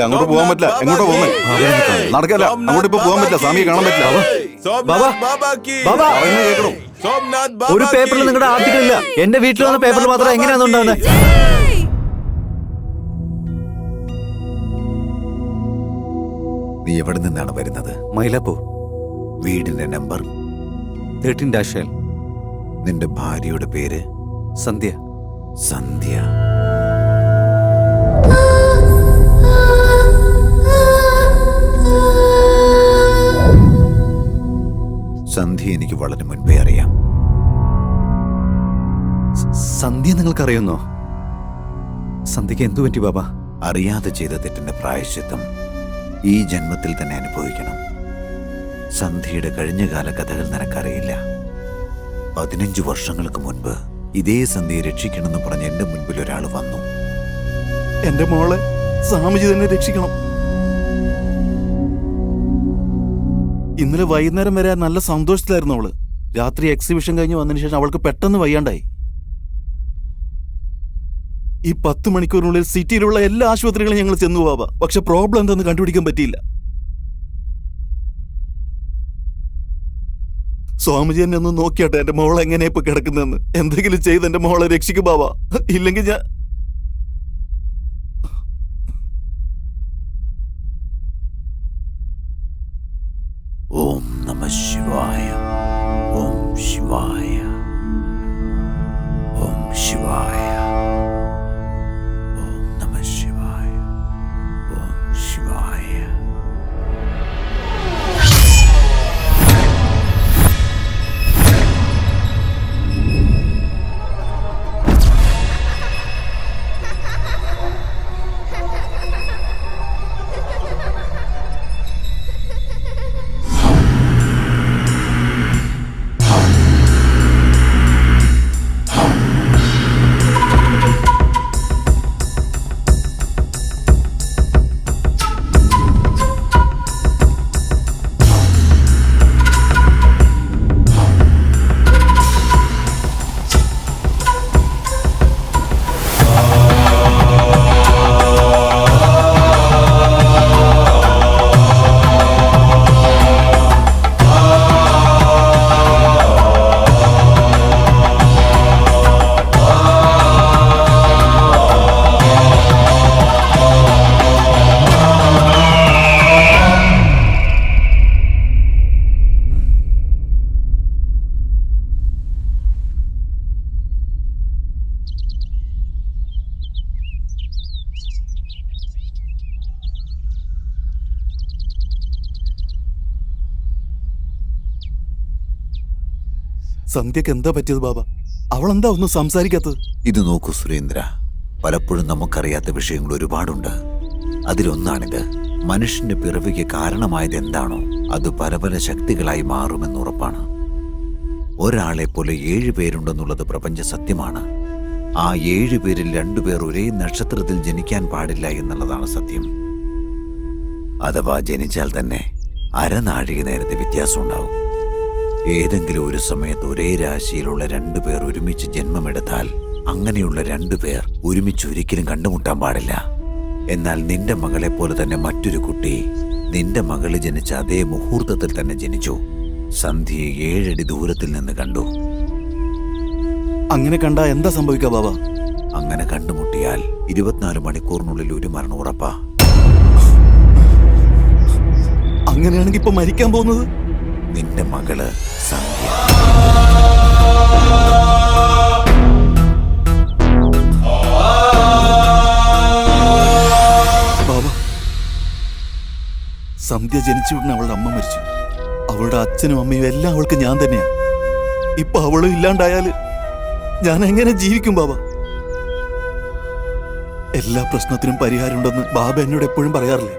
അങ്ങോട്ട് പോകാൻ പറ്റില്ല. എങ്ങോട്ടോ പോകുന്നേ? നടക്കല്ല. അങ്ങോട്ട് ഇപ്പൊ പോകാൻ പറ്റില്ല. സ്വാമിയെ കാണാൻ പറ്റില്ല. കേൾക്കണം. ഒരു പേപ്പറിൽ നിങ്ങളുടെ ആർട്ടിക്കിൾ ഇല്ല. എന്റെ വീട്ടിൽ വന്ന പേപ്പറിൽ മാത്രം എങ്ങനെയാണെന്ന് ഉണ്ടാവുന്നത്? നീ എവിടെ നിന്നാണ് വരുന്നത്? മൈലാപ്പൂർ. വീടിന്റെ നമ്പർ 13-L. നിന്റെ ഭാര്യയുടെ പേര്? സന്ധ്യ. സന്ധ്യ. സന്ധ്യ എനിക്ക് വളരെ മുൻപേ അറിയാം. സന്ധ്യ നിങ്ങൾക്കറിയുന്നോ? സന്ധ്യക്ക് എന്തു പറ്റി ബാബ? അറിയാതെ ചെയ്ത തെറ്റിന്റെ പ്രായശ്ചിത്തം ഈ ജന്മത്തിൽ തന്നെ അനുഭവിക്കണം. സന്ധ്യയുടെ കഴിഞ്ഞകാല കഥകൾ നിനക്കറിയില്ല. 15 വർഷങ്ങൾക്ക് മുൻപ് ഇതേ സന്ധ്യയെ രക്ഷിക്കണമെന്ന് പറഞ്ഞ് എന്റെ മുൻപിൽ ഒരാൾ വന്നു. എന്റെ മോളെ സ്വാമിജി തന്നെ രക്ഷിക്കണം. ഇന്നലെ വൈകുന്നേരം വരെ നല്ല സന്തോഷത്തിലായിരുന്നു അവള്. രാത്രി എക്സിബിഷൻ കഴിഞ്ഞ് വന്നതിന് ശേഷം അവൾക്ക് പെട്ടെന്ന് വയ്യാണ്ടായി. ഈ 10 മണിക്കൂറിനുള്ളിൽ സിറ്റിയിലുള്ള എല്ലാ ആശുപത്രികളും ഞങ്ങൾ ചെന്നു പോവാ. പക്ഷെ പ്രോബ്ലം എന്തെന്ന് കണ്ടുപിടിക്കാൻ പറ്റിയില്ല. സ്വാമിജി എന്നെ ഒന്ന് നോക്കിയാട്ടെ, എന്റെ മോളെ എങ്ങനെയാ ഇപ്പൊ കിടക്കുന്നതെന്ന്. എന്തെങ്കിലും ചെയ്ത് എന്റെ മോളെ രക്ഷിക്കും ബാബ. ഇല്ലെങ്കിൽ ഞാൻ ഓം നമഃ ശിവായ. ഓം ശിവായ. ഓം ശിവായ. ഓം നമഃ ശിവായ. ഓം ശിവായ. സന്ധ്യക്ക് എന്താ പറ്റിയത് ബാബ? അവളെന്താ ഒന്നും സംസാരിക്കാത്തത്? ഇത് നോക്കൂ സുരേന്ദ്ര, പലപ്പോഴും നമുക്കറിയാത്ത വിഷയങ്ങൾ ഒരുപാടുണ്ട്. അതിലൊന്നാണിത്. മനുഷ്യന്റെ പിറവിക്ക് കാരണമായത് എന്താണോ അത് പല പല ശക്തികളായി മാറുമെന്നുറപ്പാണ്. ഒരാളെ പോലെ 7 പേരുണ്ടെന്നുള്ളത് പ്രപഞ്ച സത്യമാണ്. ആ 7 പേരിൽ 2 പേർ ഒരേ നക്ഷത്രത്തിൽ ജനിക്കാൻ പാടില്ല എന്നുള്ളതാണ് സത്യം. അഥവാ ജനിച്ചാൽ തന്നെ അരനാഴിക നേരത്തെ വ്യത്യാസം ഉണ്ടാവും. ഏതെങ്കിലും ഒരു സമയത്ത് ഒരേ രാശിയിലുള്ള 2 പേർ ഒരുമിച്ച് ജന്മമെടുത്താൽ അങ്ങനെയുള്ള 2 പേർ ഒരുമിച്ച് ഒരിക്കലും കണ്ടുമുട്ടാൻ പാടില്ല. എന്നാൽ നിന്റെ മകളെ പോലെ തന്നെ മറ്റൊരു കുട്ടി നിന്റെ മകള് ജനിച്ച അതേ മുഹൂർത്തത്തിൽ തന്നെ ജനിച്ചു. സന്ധ്യയെ 7 അടി ദൂരത്തിൽ നിന്ന് കണ്ടു. അങ്ങനെ കണ്ടാ എന്താ സംഭവിക്കാ ബാബ? അങ്ങനെ കണ്ടുമുട്ടിയാൽ 24 മണിക്കൂറിനുള്ളിൽ ഒരു മരണം ഉറപ്പാ. അങ്ങനെയാണെങ്കിൽ ഇപ്പൊ മരിക്കാൻ പോകുന്നത് നിന്റെ മകള് സന്ധ്യ. ബാബ, സന്ധ്യ ജനിച്ചു ഉടനെ അവളുടെ അമ്മ മരിച്ചു. അവളുടെ അച്ഛനും അമ്മയും എല്ലാം അവൾക്ക് ഞാൻ തന്നെയാ. ഇപ്പൊ അവളും ഇല്ലാണ്ടായാല് ഞാൻ എങ്ങനെ ജീവിക്കും ബാബ? എല്ലാ പ്രശ്നത്തിനും പരിഹാരമുണ്ടെന്ന് ബാബ എന്നോട് എപ്പോഴും പറയാറില്ലേ?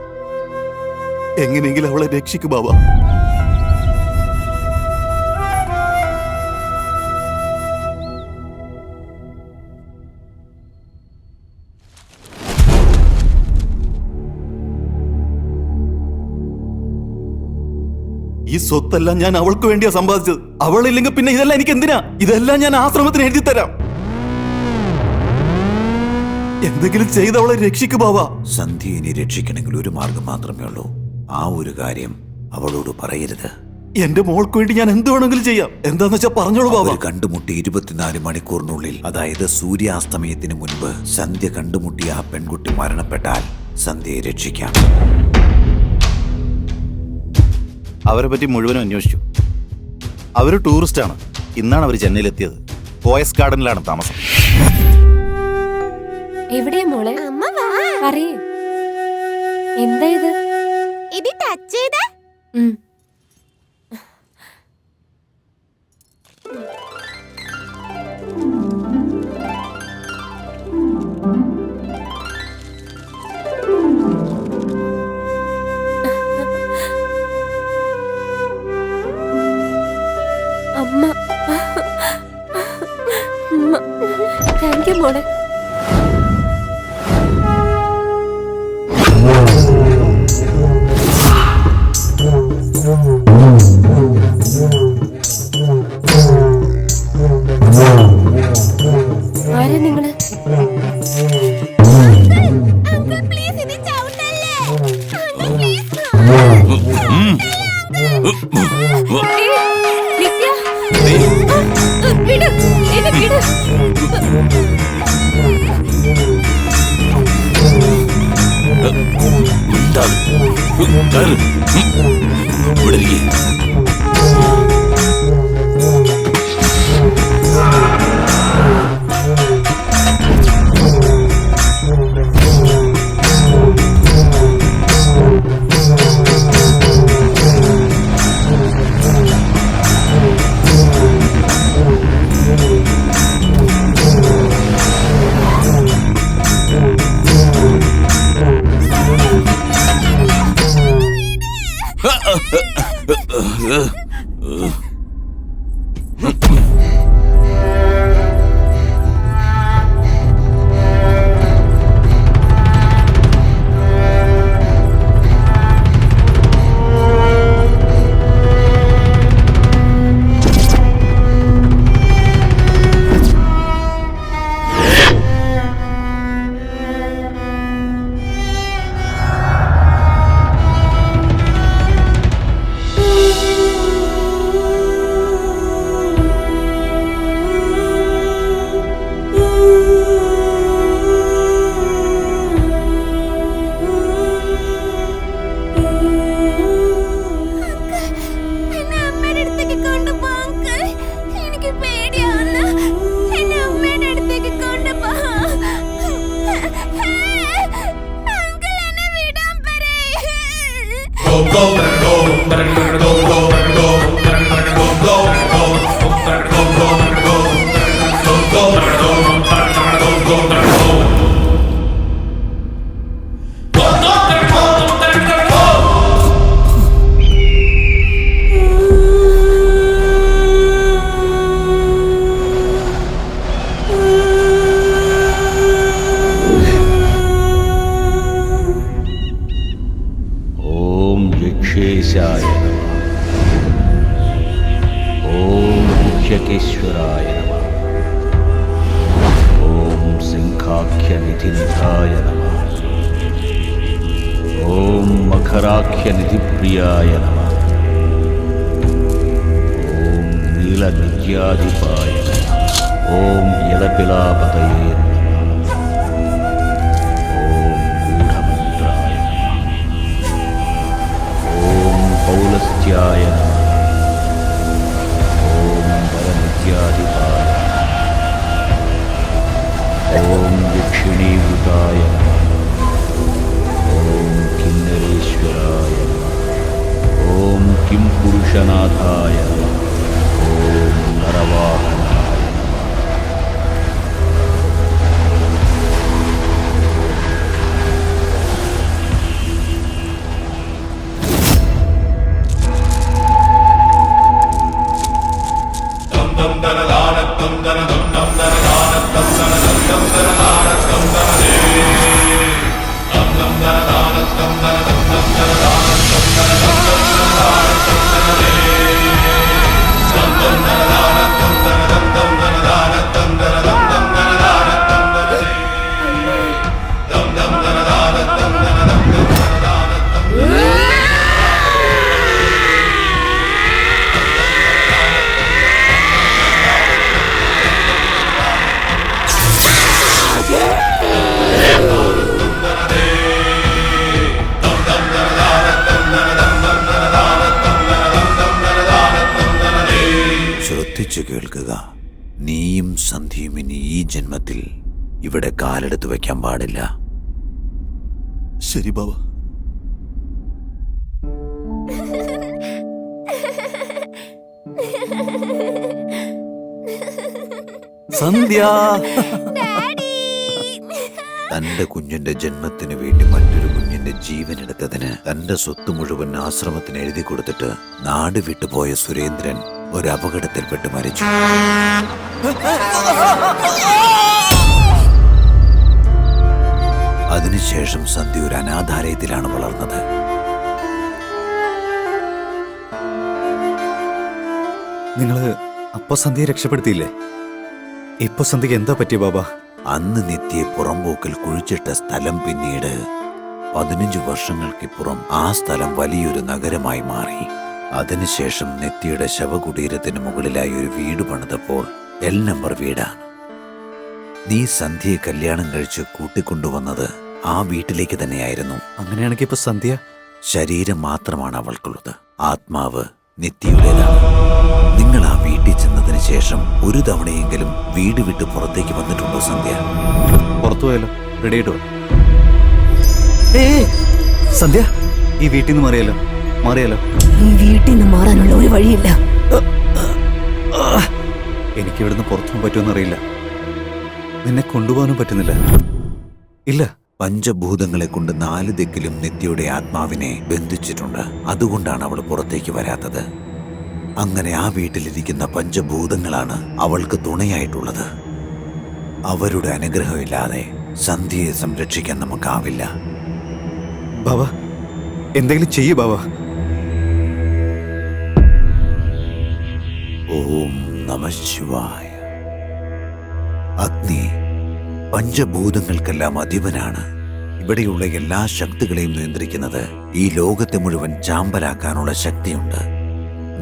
എങ്ങനെയെങ്കിലും അവളെ രക്ഷിക്കും ബാബ. ഈ സ്വത്തെല്ലാം ഞാൻ അവൾക്ക് വേണ്ടിയാ സമ്പാദിച്ചത്. അവളില്ലെങ്കിൽ പിന്നെ ഇതെല്ലാം എനിക്ക് എന്തിനാ? ഇതെല്ലാം ഞാൻ ആശ്രമത്തിന് എഴുതി തരാം. എന്തെങ്കിലും ചെയ്ത് അവളെ രക്ഷിക്കു ബാബ. സന്ധ്യ ഇനി രക്ഷിക്കണമെങ്കിൽ ഒരു മാർഗം മാത്രമേ ഉള്ളൂ. ആ ഒരു കാര്യം അവളോട് പറയരുത്. എന്റെ മോൾക്ക് വേണ്ടി ഞാൻ എന്ത് വേണമെങ്കിലും ചെയ്യാം. എന്താന്ന് വെച്ചാ പറഞ്ഞോളൂ ബാബ. കണ്ടുമുട്ടി 24 മണിക്കൂറിനുള്ളിൽ, അതായത് സൂര്യാസ്തമയത്തിന് മുൻപ് സന്ധ്യ കണ്ടുമുട്ടിയ ആ പെൺകുട്ടി മരണപ്പെട്ടാൽ സന്ധ്യയെ രക്ഷിക്കാം. അവരെ പറ്റി മുഴുവനും അന്വേഷിച്ചു. അവര് ടൂറിസ്റ്റാണ്. ഇന്നാണ് അവർ ചെന്നൈയിലെത്തിയത്. പോയസ് ഗാർഡനിലാണ് താമസം. എവിടെയാ മോളെ? പറയേ, എന്താ ഇത്? ഇത് ടച്ച് ചെയ്തേ. അമ്മ, താങ്ക് യു മോളെ. ആരാ നിങ്ങള്? പ്ലീസ് ഇത് ചവിട്ടല്ലേ. വിട്, എന്നെ വിട്. ऋषेशाय नमः। ओम ऋषकेश्वराय नमः। ओम सिंहाख्य निधिनिधाय नमः। ओम मकराख्य निधिप्रियाय नमः। ओम नीलनित्याधिपाय नमः। ओम यदपिलापतये नमः। पौलस्त्याय नमः। ओम बलनित्याधिपाय नमः। ओम दक्षिणीभूताय नमः। ओम किन्नरेश्वराय नमः। ओम किंपुरुषनाथाय नमः। ओम नरवाहनाय नमः। കേൾക്കുക. നീയും സന്ധ്യയും ഇനി ഈ ജന്മത്തിൽ ഇവിടെ കാലെടുത്ത് വെക്കാൻ പാടില്ല. ശരി ബാബ. സന്ധ്യ, തന്റെ കുഞ്ഞിന്റെ ജന്മത്തിന് വേണ്ടി മറ്റൊരു കുഞ്ഞിന്റെ ജീവൻ എടുത്തതിന് തന്റെ സ്വത്ത് മുഴുവൻ ആശ്രമത്തിന് എഴുതി കൊടുത്തിട്ട് നാട് വിട്ടുപോയ സുരേന്ദ്രൻ ഒരു അപകടത്തിൽപ്പെട്ട് മരിച്ചു. അതിനുശേഷം സന്ധ്യ ഒരു അനാഥാലയത്തിലാണ് വളർന്നത്. നിങ്ങള് അപ്പൊ സന്ധ്യയെ രക്ഷപ്പെടുത്തിയില്ലേ? ഇപ്പൊ സന്ധ്യക്ക് എന്താ പറ്റിയ ബാബ? അന്ന് നിത്യയെ പുറമ്പോക്കിൽ കുഴിച്ചിട്ട സ്ഥലം പിന്നീട് 15 വർഷങ്ങൾക്കിപ്പുറം ആ സ്ഥലം വലിയൊരു നഗരമായി മാറി. അതിനുശേഷം നിത്യയുടെ ശവകുടീരത്തിന് മുകളിലായി ഒരു വീട് പണിതപ്പോൾ L നമ്പർ വീടാണ്. നീ സന്ധ്യയെ കല്യാണം കഴിച്ച് കൂട്ടിക്കൊണ്ടുവന്നത് ആ വീട്ടിലേക്ക് തന്നെയായിരുന്നു. അങ്ങനെയാണെങ്കിൽ ഇപ്പൊ സന്ധ്യ ശരീരം മാത്രമാണ് അവൾക്കുള്ളത്, ആത്മാവ് നിത്യയുടേതാണ്. നിങ്ങൾ ആ വീട്ടിൽ ചെന്നതിന് ശേഷം ഒരു തവണയെങ്കിലും വീട് വിട്ട് പുറത്തേക്ക് വന്നിട്ടുണ്ടോ സന്ധ്യ? പുറത്തു പോയാലോ? റെഡി ആയിട്ട് സന്ധ്യ, ഈ വീട്ടിൽ നിന്ന് മാറിയാലോ? ഈ വീട്ടിൽ നിന്ന് മാറാനുള്ള ഒരു വഴിയില്ല. എനിക്ക് ഇവിടുന്ന് പുറത്തു പറ്റുമെന്നറിയില്ല. നിന്നെ കൊണ്ടുപോകാനും പറ്റുന്നില്ല. ഇല്ല, പഞ്ചഭൂതങ്ങളെ കൊണ്ട് 4 ദിക്കിലും നിത്യയുടെ ആത്മാവിനെ ബന്ധിച്ചിട്ടുണ്ട്. അതുകൊണ്ടാണ് അവൾ പുറത്തേക്ക് വരാത്തത്. അങ്ങനെ ആ വീട്ടിലിരിക്കുന്ന പഞ്ചഭൂതങ്ങളാണ് അവൾക്ക് തുണയായിട്ടുള്ളത്. അവരുടെ അനുഗ്രഹമില്ലാതെ സന്ധ്യയെ സംരക്ഷിക്കാൻ നമുക്കാവില്ല. ബാബ, എന്തെങ്കിലും ചെയ്യൂ ബാബ. ഓം നമഃ ശിവായ. അഗ്നി പഞ്ചഭൂതങ്ങൾക്കെല്ലാം അധിപനാണ്. ഇവിടെയുള്ള എല്ലാ ശക്തികളെയും നിയന്ത്രിക്കുന്നത് ഈ ലോകത്തെ മുഴുവൻ ചാമ്പലാക്കാനുള്ള ശക്തിയുണ്ട്.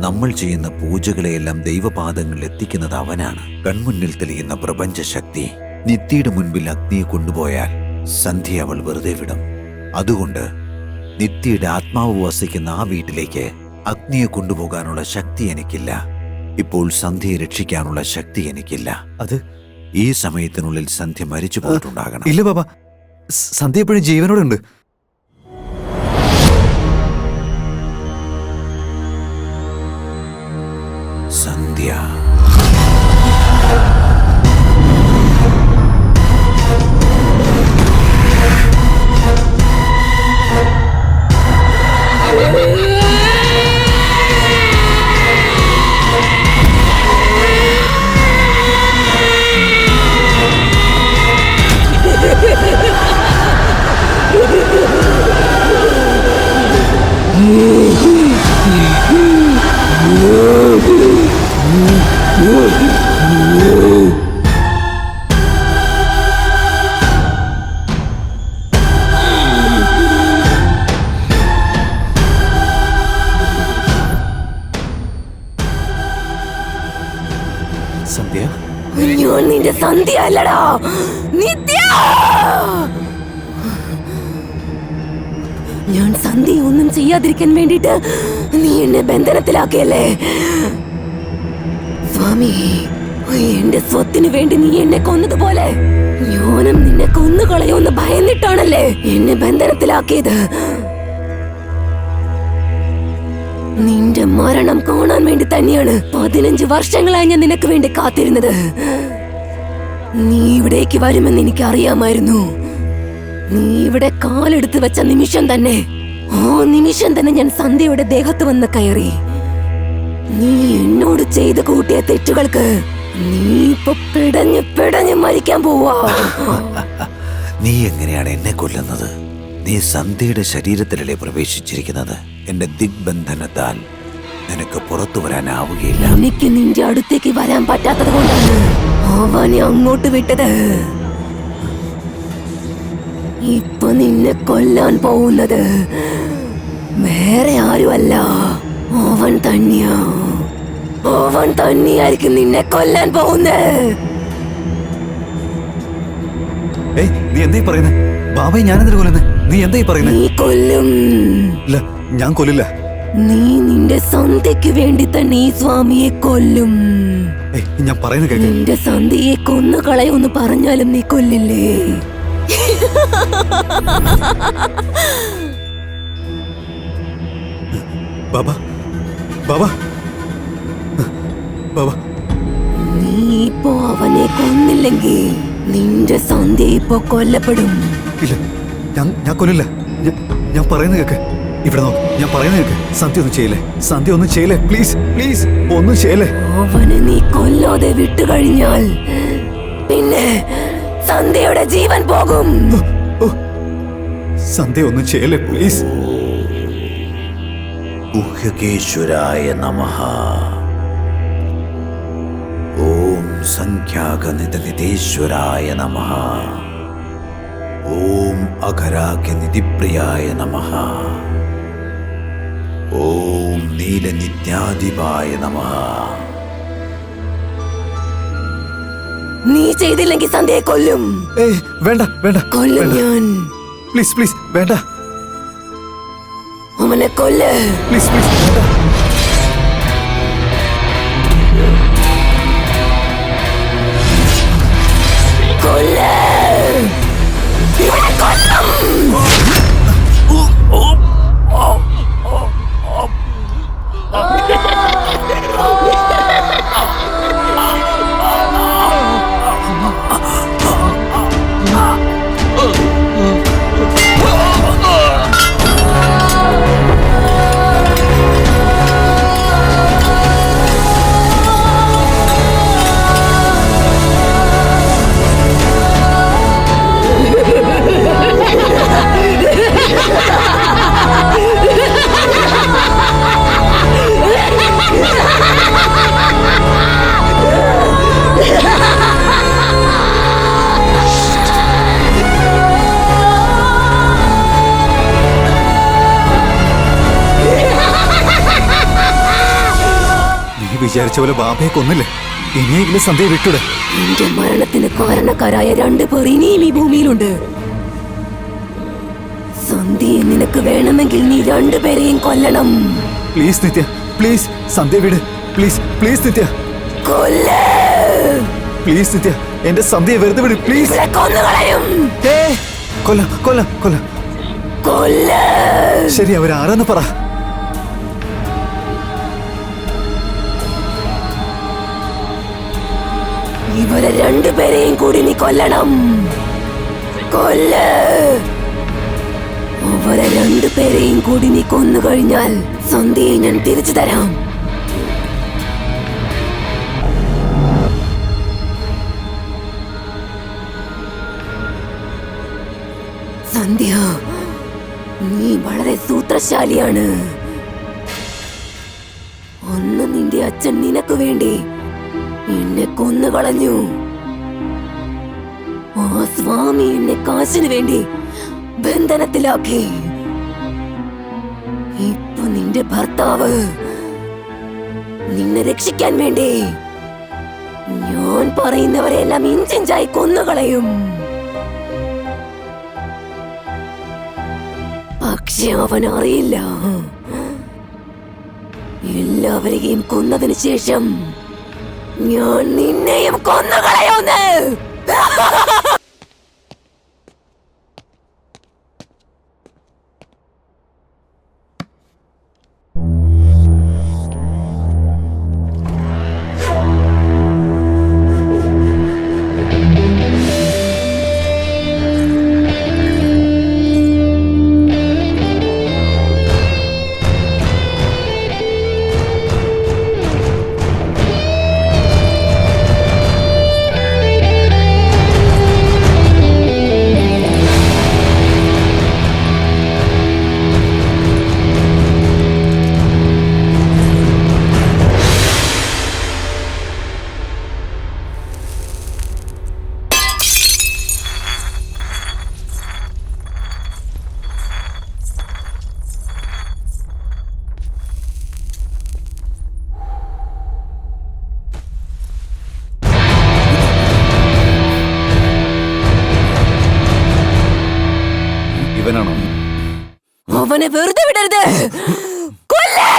നമ്മൾ ചെയ്യുന്ന പൂജകളെയെല്ലാം ദൈവപാദങ്ങളിൽ എത്തിക്കുന്നത് അവനാണ്. കൺമുന്നിൽ തെളിയുന്ന പ്രപഞ്ചശക്തി. നിത്യയുടെ മുൻപിൽ അഗ്നിയെ കൊണ്ടുപോയാൽ സന്ധ്യ അവൾ വെറുതെ വിടും. അതുകൊണ്ട് നിത്യയുടെ ആത്മാവ് വസിക്കുന്ന ആ വീട്ടിലേക്ക് അഗ്നിയെ കൊണ്ടുപോകാനുള്ള ശക്തി എനിക്കില്ല. ഇപ്പോൾ സന്ധ്യയെ രക്ഷിക്കാനുള്ള ശക്തി എനിക്കില്ല. അത് ഈ സമയത്തിനുള്ളിൽ സന്ധ്യ മരിച്ചു പോയിട്ടുണ്ടാകണം. ഇല്ല ബാബ, സന്ധ്യ എപ്പോഴും ജീവനോടെ ഉണ്ട്. സന്ധ്യ, സന്ധ്യ, ഞാൻ നിന്റെ സന്ധ്യ അല്ലടാ, നിത്യ. ഞാൻ സന്ധ്യ ഒന്നും ചെയ്യാതിരിക്കാൻ വേണ്ടിട്ട് നീ എന്നെ ബന്ധനത്തിലാക്കിയല്ലേ സ്വാമി? എന്റെ സ്വത്തിന് വേണ്ടി നീ എന്നെ കൊന്നതുപോലെ ഞാനും നിന്നെ കൊന്നുകളയുമെന്ന് ഭയന്നിട്ടാണല്ലേ എന്നെ ബന്ധനത്തിലാക്കിയത്. നിന്റെ മരണം കാണാൻ വേണ്ടി തന്നെയാണ് 15 വർഷങ്ങളായി ഞാൻ നിനക്ക് വേണ്ടി കാത്തിരുന്നത്. നീ ഇവിടേക്ക് വരുമെന്ന് എനിക്ക് അറിയാമായിരുന്നു. നീ ഇവിടെ കാലെടുത്ത് വെച്ച നിമിഷം തന്നെ, ആ നിമിഷം തന്നെ ഞാൻ സന്ധ്യയുടെ ദേഹത്ത് വന്ന് കയറി. നീ എന്നോട് ചെയ്ത് കൂട്ടിയ തെറ്റുകൾക്ക് നീ ഇപ്പൊ പിടഞ്ഞ് മരിക്കാൻ പോവാ. നീ എങ്ങനെയാണ് എന്നെ കൊല്ലുന്നത്? നീ സന്ധ്യയുടെ ശരീരത്തിലല്ലേ പ്രവേശിച്ചിരിക്കുന്നത്? എന്റെ ദിഗ്ബന്ധനത്താൽ നിനക്ക് പുറത്തു വരാനാവുകയില്ല. എനിക്ക് നിന്റെ അടുത്തേക്ക് വരാൻ പറ്റാത്തത് കൊണ്ടാണ് അവനെ അങ്ങോട്ട് വിട്ടത്. ഇപ്പൊ നിന്നെ കൊല്ലാൻ പോകുന്നത് വേറെ ആരുമല്ല, അവൻ തന്നെയായിരിക്കും നിന്നെ കൊല്ലാൻ പോകുന്നത്. നീ എന്തായി പറയുന്നത്? ബാബയെ ഞാനെന്തിനു കൊല്ലുന്നത്? നീ എന്തായി പറയുന്നത്? നീ കൊല്ലും. ഇല്ല, ഞാൻ കൊല്ലില്ല. നീ നിന്റെ സന്ധ്യയ്ക്ക് വേണ്ടി തന്നെ ഈ സ്വാമിയെ കൊല്ലും. ഏയ്, ഞാൻ പറയുന്നത് കേക്ക്. നിന്റെ സന്ധ്യയെ കൊന്നു കളയൊന്ന് പറഞ്ഞാലും നീ കൊല്ലില്ലേ? ബാബാ ബാബാ ബാബാ, നീ ഇപ്പോ അവനെ കൊന്നില്ലെങ്കിൽ നിന്റെ സന്ധ്യ ഇപ്പോ കൊല്ലപ്പെടും. ഇല്ല, ഞാൻ കൊല്ലില്ല. ഞാൻ പറയുന്നത് കേക്ക്. ഇവിടെ നോക്ക്, ഞാൻ പറയുന്നത് കേക്ക്. സന്ധ്യ ഒന്നും ചെയ്യല്ലേ, സന്ധ്യ ഒന്നും ചെയ്യല്ലേ, പ്ലീസ് പ്ലീസ്, ഒന്നും ചെയ്യല്ലേ. അവനെ നീ കൊല്ലാതെ വിട്ടുകഴിഞ്ഞാൽ പിന്നെ സന്ധ്യയുടെ ജീവൻ പോകും. സന്ധ്യ ഒന്നും ചെയ്യല്ലേ, പ്ലീസ്. ഗുഹ്യകേശ്വരായ നമഃ. ഓം സംഖ്യാകനിതനിതേശ്വരായ നമഃ. ഓം അഘരാഗ്യനിധിപ്രിയായ നമഃ. ഓം നീലനിത്യാധിപായ നമഃ. നീ ചെയ്തില്ലെങ്കിൽ സന്ധ്യയെ കൊല്ലും. ഏയ്, വേണ്ട വേണ്ട, കൊല്ലും ഞാൻ. പ്ലീസ് പ്ലീസ്, വേണ്ട അവനെ കൊല്ല്. പ്ലീസ് പ്ലീസ്, വേണ്ട. കൊല്ല്. ഇവനെ കൊല്ലും. നീ വിചാരിച്ച പോലെ ബാബയെ കൊന്നില്ലേ, ഇനിയെങ്കിലും സന്ധ്യ വിട്ടുടെ. എന്റെ മരണത്തിന് കാരണക്കാരായ 2 പേർ ഇനിയും ഈ ഭൂമിയിലുണ്ട്. സന്ധ്യയെ നിനക്ക് വേണമെങ്കിൽ നീ 2 പേരെയും കൊല്ലണം. പ്ലീസ് നിത്യ, പ്ലീസ് സന്ധ്യ വിട്, പ്ലീസ് പ്ലീസ് നിത്യ, കൊല്ല്. പ്ലീസ് നിത്യ, എന്റെ സന്ധ്യയെ വെറുതെ വിട്, പ്ലീസ്. ഇവളെ കൊന്നുകളയും. കൊല്ലാം കൊല്ലാം കൊല്ലാം. കൊല്ല്. ശരി, അവരാരെന്ന് പറ. ഇവരെ 2 പേരെയും കൂടി നീ കൊല്ലണം. കൊല്ല്. അവരെ 2 പേരെയും കൂടി നീ കൊന്നു കഴിഞ്ഞാൽ സന്ധ്യയെ ഞാൻ തിരിച്ചു തരാം. സന്ധ്യ, നീ വളരെ സൂത്രശാലിയാണ്. അന്ന് നിന്റെ അച്ഛൻ നിനക്ക് വേണ്ടി എന്നെ കൊന്നുകളഞ്ഞു. ആ സ്വാമി എന്നെ കാശിന് വേണ്ടി ബന്ധനത്തിലാക്കി. ഇപ്പൊ നിന്റെ ഭർത്താവ് നിന്നെ രക്ഷിക്കാൻ വേണ്ടി ഞാൻ പറയുന്നവരെല്ലാം ഇഞ്ചിഞ്ചായി കൊന്നുകളയും. പക്ഷെ അവൻ അറിയില്ല, എല്ലാവരെയും കൊന്നതിന് ശേഷം ഞാൻ നിന്നെയും കൊന്നുകളയുന്നു. ഇവനാണോ? അവനെ വെറുതെ വിടരുത്. കൊല്ല്!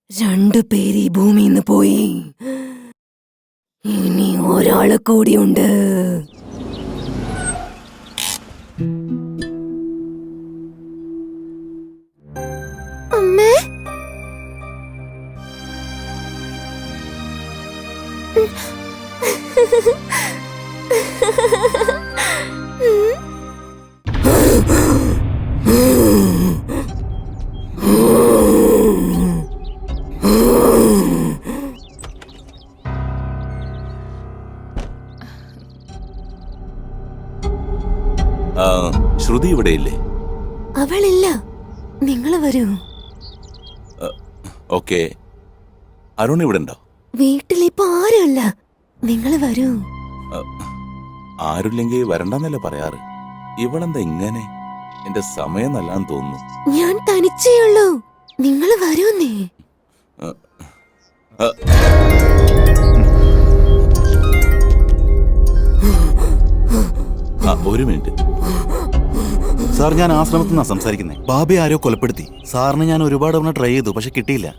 രണ്ടുപേര് ഈ ഭൂമിയിൽ നിന്ന് പോയി. ഇനി ഒരാള് കൂടിയുണ്ട്. അമ്മേ, ശ്രുതി ഇവിടെയില്ലേ? അവളില്ല. നിങ്ങള് വരൂ. ഓക്കെ. അരുൺ ഇവിടെ ഉണ്ടോ? വീട്ടിലിപ്പോ ആരുമല്ല. നിങ്ങള് വരൂ. ആരുമില്ലെങ്കിൽ വരണ്ടെന്നല്ലേ പറയാറ്. ഇവളെന്താ ഇങ്ങനെ? എന്റെ സമയം നല്ലാന്ന് തോന്നുന്നു. ഞാൻ തനിച്ചേ ഉള്ളൂ. നിങ്ങള് വരൂന്നേ. ഒരു മിനിറ്റ് സാർ, ഞാൻ ആശ്രമത്തിൽ നിന്നാണ് സംസാരിക്കുന്നത്. ബാബയെ ആരോ കൊലപ്പെടുത്തി. സാറിന് ഞാൻ ഒരുപാട് തവണ ട്രൈ ചെയ്തു, പക്ഷെ കിട്ടിയില്ല.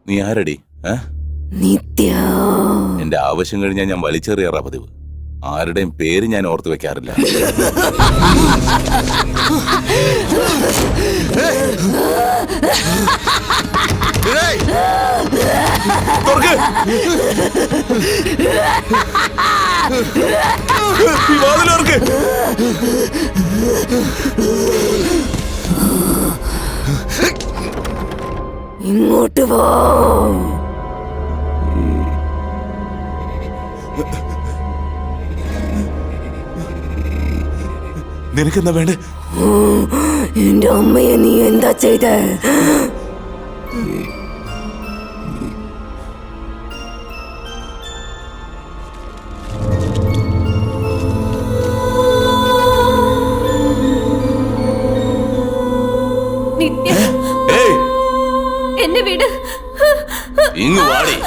നീ ആരടി? നിത്യ. എന്റെ ആവശ്യം കഴിഞ്ഞാൽ ഞാൻ വലിച്ചെറിയാറാ പതിവ്. ആരുടെയും പേര് ഞാൻ ഓർത്തു വെക്കാറില്ല. ഇങ്ങോട്ട് വാ. നിനക്കെന്താ വേണ്ടേ? എന്റെ അമ്മയെ നീ എന്താ ചെയ്ത? നിത്യ, എന്നെ വിട്. ഇങ്ങ് വാടി.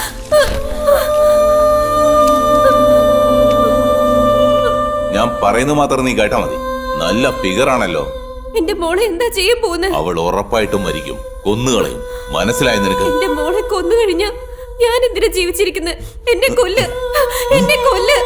ഞാൻ പറയുന്നത് മാത്രം നീ കേട്ടാ മതി. നല്ല ഫിഗറാണല്ലോ. എന്റെ മോളെ എന്താ ചെയ്യാൻ പോകുന്നത്? അവൾ ഉറപ്പായിട്ടും മരിക്കും. കൊന്നുകളയും. മനസ്സിലായി നിനക്ക്? എന്റെ മോളെ കൊന്നു കഴിഞ്ഞ ഞാൻ എന്തിനാ ജീവിച്ചിരിക്കുന്നത്? എന്നെ കൊല്ല്, എന്നെ കൊല്ല്.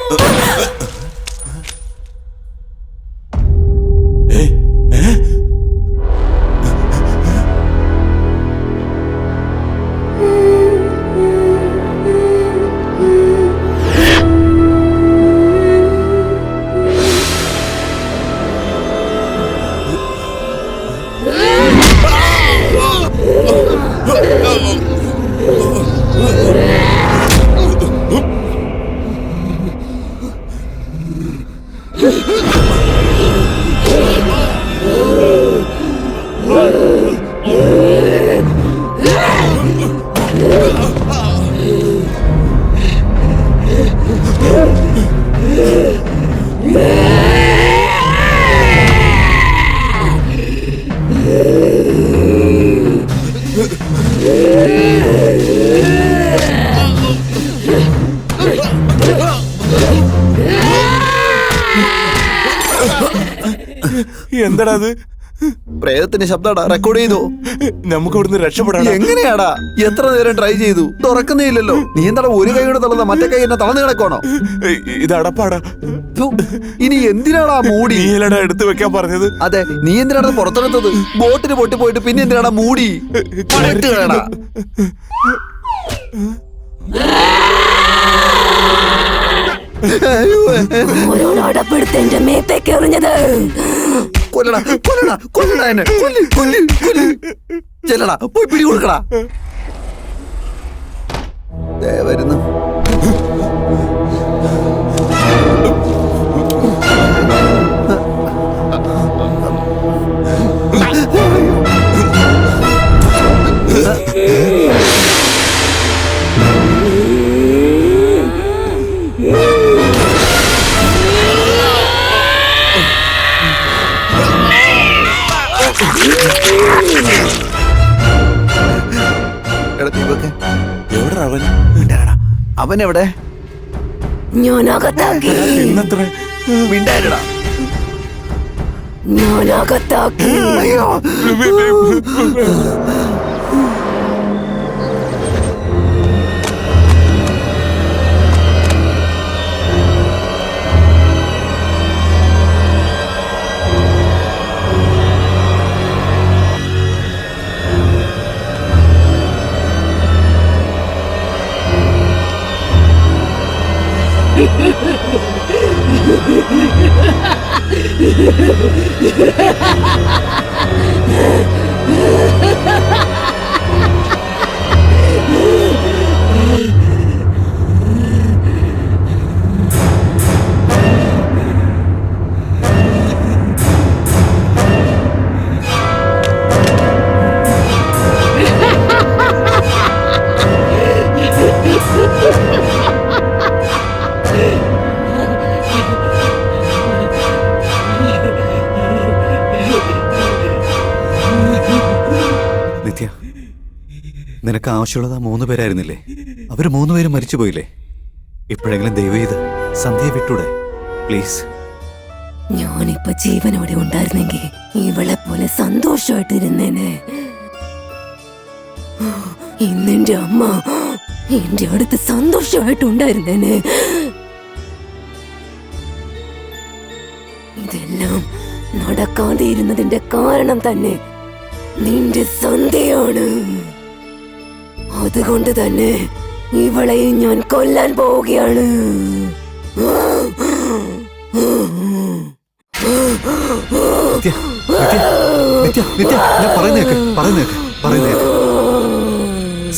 എന്താടാ അത്? പ്രേതത്തിന്റെ ശബ്ദാടാ. റെക്കോർഡ് ചെയ്തോ? നമുക്ക് ഇവിടുന്ന് രക്ഷപ്പെടാം. എങ്ങനെയാടാ? എത്ര നേരം ട്രൈ ചെയ്തു, തുറക്കുന്നേ ഇല്ലല്ലോ. നീ എന്താടാ ഒരു കൈയോടെ തളർന്ന മറ്റേ കൈ എന്നെ തളർന്നു കിടക്കണോ? ഇത് അടപ്പാടാ. ഇനി എന്തിനാടാ മൂടി? നീലടാ എടുത്തു വെക്കാൻ പറഞ്ഞത്. അതെ, നീ എന്തിനാണ് പുറത്തെടുത്തത്? ബോട്ടിന് പൊട്ടി പോയിട്ട് പിന്നെ എന്തിനാടാ മൂടി? കറക്റ്റ് കേടാ. അടപ്പെടുത്ത് എന്റെ മേത്തേക്ക് എറിഞ്ഞത്. കൊല്ലടാ കൊല്ലടാ കൊല്ലടാ എന്നെ. കൊല്ല് കൊല്ല് കൊല്ല്. ചെല്ലടാ, പോയി പിടി കൊടുക്കടാ. വരുന്നു. അവൻ എവിടെ? ഞാൻ അകത്താക്കി. മിണ്ടായിരടാ. ഞാൻ അകത്താക്കി. അയ്യോ. നിത്യ, നിനക്ക് ആവശ്യമുള്ളത് ആ 3 പേരായിരുന്നില്ലേ? അവര് 3 പേരും മരിച്ചു പോയില്ലേ? ഇപ്പോഴെങ്കിലും ദയവ് ചെയ്ത് സന്ധ്യയെ വിട്ടൂടെ പ്ലീസ്? ഞാനിപ്പോ ജീവനോടെ ഉണ്ടായിരുന്നെങ്കിൽ ഇവളെ പോലെ സന്തോഷമായിട്ടിരുന്നേനെ. ഇന്നെന്റെ അമ്മ എന്റെ അടുത്ത് സന്തോഷമായിട്ടുണ്ടായിരുന്നേനെ. ഇതെല്ലാം നടക്കാതെ ഇരുന്നതിന്റെ കാരണം തന്നെ നിന്റെ സന്ധ്യയാണ്. അതുകൊണ്ട് തന്നെ ഇവളെയും ഞാൻ കൊല്ലാൻ പോവുകയാണ്.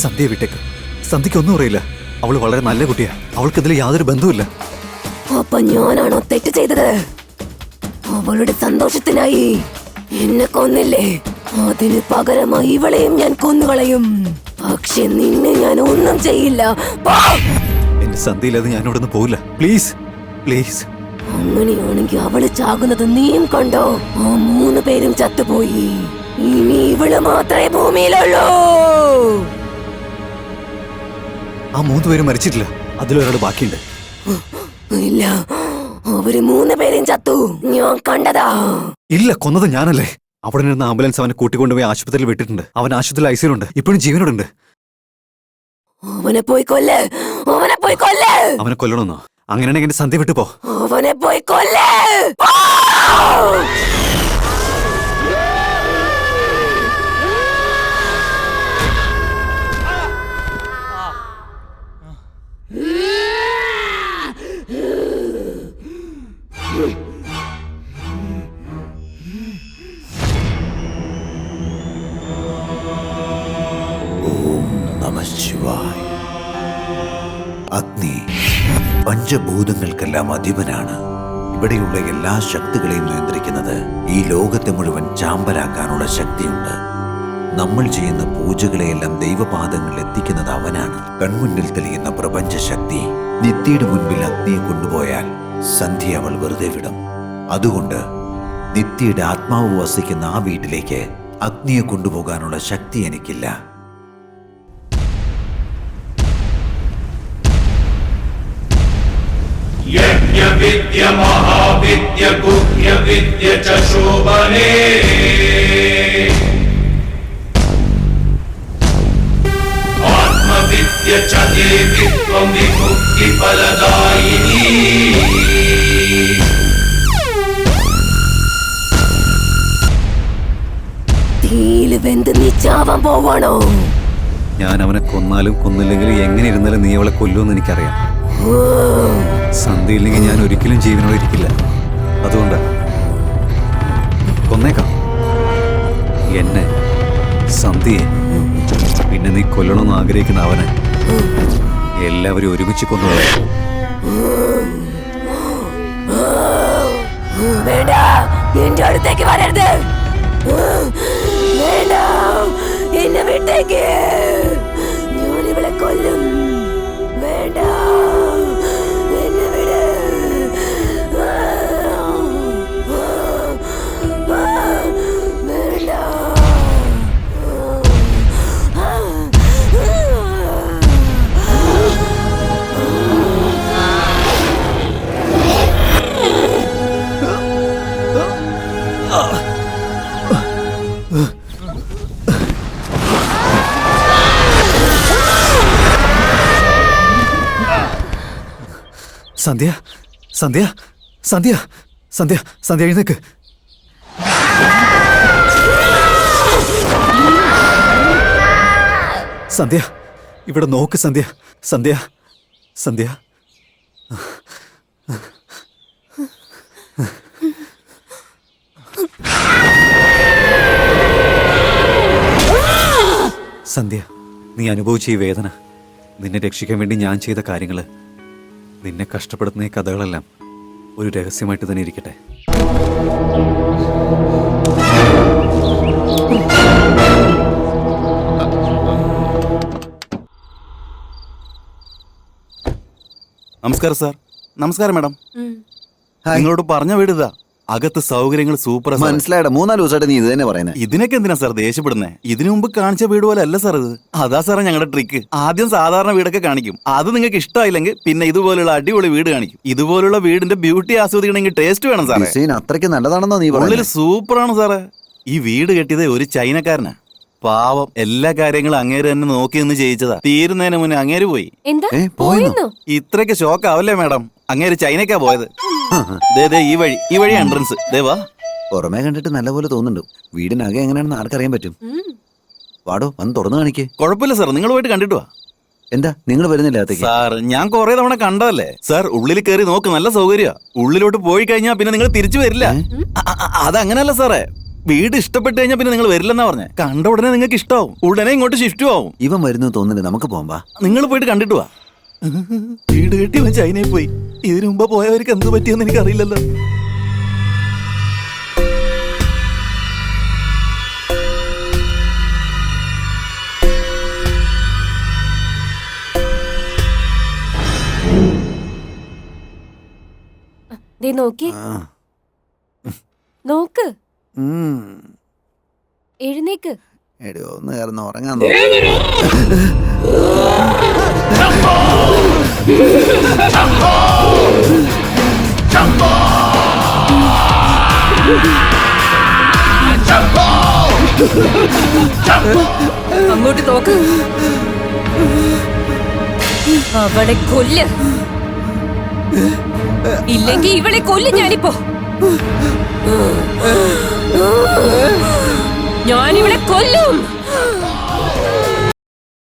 സന്ധ്യ വിട്ടേക്ക്. സന്ധ്യക്ക് ഒന്നും അറിയില്ല. അവള് വളരെ നല്ല കുട്ടിയാ. അവൾക്ക് ഇതിൽ യാതൊരു ബന്ധവുമില്ല. അപ്പൊ ഞാനാണോ തെറ്റ് ചെയ്തത്? അവളുടെ സന്തോഷത്തിനായി എന്നെ കൊന്നില്ലേ? അതിന് പകരമായി ഇവളെയും ഞാൻ കൊന്നുകളയും. പക്ഷെ നിന്നെ ഞാൻ ഒന്നും ചെയ്യില്ല. എന്റെ സന്ധ്യയില്ലാതെ ഞാൻ ഇവിടെ നിന്ന് പോവില്ല. Please please. അങ്ങനെയാണെങ്കിൽ അവള് ചാകുന്നത് നീയും കണ്ടോ? ആ 3 പേരും ചത്തുപോയി. ഇനി ഇവള് മാത്രമേ ഭൂമിയിലുള്ളൂ. ആ 3 പേരും മരിച്ചിട്ടില്ല. അതിലൊരാൾ ബാക്കിയുണ്ട്. ഇല്ല, അവര് 3 പേരും ചത്തു. ഞാൻ കണ്ടതാ. ഇല്ല, കൊന്നത് ഞാനല്ലേ. അവിടെ നിന്ന് ആംബുലൻസ് അവനെ കൂട്ടിക്കൊണ്ടുപോയി ആശുപത്രിയിൽ വിട്ടിട്ടുണ്ട്. അവൻ ആശുപത്രിയിൽ ഐസിയിലുണ്ട്. ഇപ്പോഴും ജീവനോടുണ്ട്. അവനെ പോയി കൊല്ല്. അവനെ പോയി കൊല്ല്. അവനെ കൊല്ലണമെന്നോ? അങ്ങനെയാണെങ്കിൽ എന്റെ സന്ധ്യ വിട്ടു പോ. അവനെ പോയി കൊല്ല്. അഗ്നി പഞ്ചഭൂതങ്ങൾക്കെല്ലാം അധിപനാണ്. ഇവിടെയുള്ള എല്ലാ ശക്തികളെയും നിയന്ത്രിക്കുന്നത്. ഈ ലോകത്തെ മുഴുവൻ ചാമ്പലാക്കാനുള്ള ശക്തിയുണ്ട്. നമ്മൾ ചെയ്യുന്ന പൂജകളെയെല്ലാം ദൈവപാദങ്ങളിൽ എത്തിക്കുന്നത് അവനാണ്. കൺമുന്നിൽ തെളിയുന്ന പ്രപഞ്ച ശക്തി. നിത്യയുടെ മുൻപിൽ അഗ്നിയെ കൊണ്ടുപോയാൽ സന്ധ്യ അവൾ വെറുതെ വിടും. അതുകൊണ്ട് നിത്യയുടെ ആത്മാവ് വസിക്കുന്ന ആ വീട്ടിലേക്ക് അഗ്നിയെ കൊണ്ടുപോകാനുള്ള ശക്തി എനിക്കില്ല. यज्ञविद्य महाविद्य गुह्य विद्य च शोभने आत्मविद्य च देवित्वं विमुक्ति फलदायिनी തീയില് വെന്ത് നീ ചാവാൻ പോവാണോ? ഞാൻ അവനെ കൊന്നാലും കൊന്നില്ലെങ്കിലും എങ്ങനെ ഇരുന്നാലും നീ അവളെ കൊല്ലുമെന്ന് എനിക്കറിയാം. സന്ധ്യയില്ലെങ്കിൽ ഞാൻ ഒരിക്കലും ജീവനോടെ ഇരിക്കില്ല. അതുകൊണ്ട് കൊന്നേക്കാം. എന്നെ, സന്ധ്യയെ, പിന്നെ നീ കൊല്ലണമെന്ന് ആഗ്രഹിക്കുന്ന അവനെ എല്ലാവരും ഒരുമിച്ച് കൊന്നുകളയാം. വേണ്ട, എന്റെ അടുത്തേക്ക് വരരുത്. വേണ്ട, എന്നെ വിട്ടേക്ക്. ഞാനിവളെ കൊല്ലും. വേണ്ട, എന്നെ വിട്. വേണ്ട. സന്ധ്യ, സന്ധ്യ, സന്ധ്യ, സന്ധ്യ, സന്ധ്യ എഴുന്നേക്ക്. സന്ധ്യ, ഇവിടെ നോക്ക് സന്ധ്യ, സന്ധ്യ, സന്ധ്യ. സന്ധ്യ, നീ അനുഭവിച്ച ഈ വേദന, നിന്നെ രക്ഷിക്കാൻ വേണ്ടി ഞാൻ ചെയ്ത കാര്യങ്ങള്, നിന്നെ കഷ്ടപ്പെടുത്തുന്ന ഈ കഥകളെല്ലാം ഒരു രഹസ്യമായിട്ട് തന്നെ ഇരിക്കട്ടെ. നമസ്കാരം സാർ. നമസ്കാരം മാഡം. നിങ്ങളോട് പറഞ്ഞ വീട് ഇതാ. അകത്ത് സൗകര്യങ്ങൾ സൂപ്പർ. മനസ്സിലായിട 3-4 ദിവസമായിട്ട് നീ ഇത് തന്നെ പറയുന്നത്. ഇതിനൊക്കെ എന്തിനാ സാർ ദേഷ്യപ്പെടുന്നേ? ഇതിനു മുമ്പ് കാണിച്ച വീട് പോലെ അല്ല സാർ ഇത്. അതാ സാറേ ഞങ്ങളുടെ ട്രിക്ക്. ആദ്യം സാധാരണ വീടൊക്കെ കാണിക്കും. അത് നിങ്ങൾക്ക് ഇഷ്ടമായില്ലെങ്കിൽ പിന്നെ ഇതുപോലുള്ള അടിപൊളി വീട് കാണിക്കും. ഇതുപോലുള്ള വീടിന്റെ ബ്യൂട്ടി ആസ്വദിക്കണമെങ്കിൽ ടേസ്റ്റ് വേണം സാറേ. ഡിസൈൻ അത്രയ്ക്ക് നല്ലതാണെന്നോ നീ ഉള്ളിൽ പറയുന്നത്? സൂപ്പറാണ് സാറേ. ഈ വീട് കെട്ടിയത് ഒരു ചൈനക്കാരനാ. പാവം, എല്ലാ കാര്യങ്ങളും അങ്ങേര് തന്നെ നോക്കി നിന്ന് ചെയ്യിച്ചതാ. തീരുന്നതിന് മുന്നേ അങ്ങേര് പോയി. എന്താ പോയിന്നോ? പോയെന്നോ? ഇത്രയ്ക്ക് ഷോക്ക് ആവല്ലേ മാഡം? അങ്ങേര് ചൈനക്കാ പോയത്. ദേ ഈ വഴി എൻട്രൻസ്. ദേവാ, പുറമേ കണ്ടിട്ട് നല്ലപോലെ തോന്നുന്നുണ്ട്. വീടിനകം എങ്ങനെയാണെന്ന് ആർക്കറിയാൻ പറ്റും? വാടോ, വന്ന് തുറന്നു കാണിക്കേ. കുഴപ്പമില്ല സാർ, നിങ്ങൾ പോയിട്ട് കണ്ടിട്ട് വാ. എന്താ നിങ്ങൾ വരുന്നില്ല അകത്തേക്ക്? സാർ, ഞാൻ കുറെ തവണ കണ്ടതല്ലേ സാർ. ഉള്ളിൽ കയറി നോക്ക്, നല്ല സൗകര്യ. ഉള്ളിലോട്ട് പോയി കഴിഞ്ഞാൽ പിന്നെ നിങ്ങൾ തിരിച്ചു വരില്ല. അതങ്ങനല്ല സാറേ. വീട് ഇഷ്ടപ്പെട്ട് കഴിഞ്ഞാൽ പിന്നെ നിങ്ങൾ വരില്ലെന്നാ പറഞ്ഞേ. കണ്ട ഉടനെ നിങ്ങൾക്ക് ഇഷ്ടാവും. ഉടനെ ഇങ്ങോട്ട് ഷിഫ്റ്റും ആവും. ഇവൻ വരുന്നു തോന്നുന്നില്ല. നമുക്ക് പോകാം. നിങ്ങൾ പോയിട്ട് കണ്ടിട്ട് വാ. വീട് കെട്ടി അവൻ ചൈനയിൽ പോയി. ഇതിനു മുമ്പ് പോയവർക്ക് എന്ത് പറ്റിയെന്ന് എനിക്ക് അറിയില്ലല്ലോ. ദേ നോക്കി നോക്ക്. എഴുന്നേക്ക്. എടോ, ഒന്ന് കയറുന്ന ഉറങ്ങാൻ നോക്ക്. അങ്ങോട്ട് നോക്ക്. അവളെ കൊല്ല്. ഇല്ലെങ്കിൽ ഇവളെ കൊല്ലും ഞാനിപ്പോ. ഞാനിവളെ കൊല്ലും.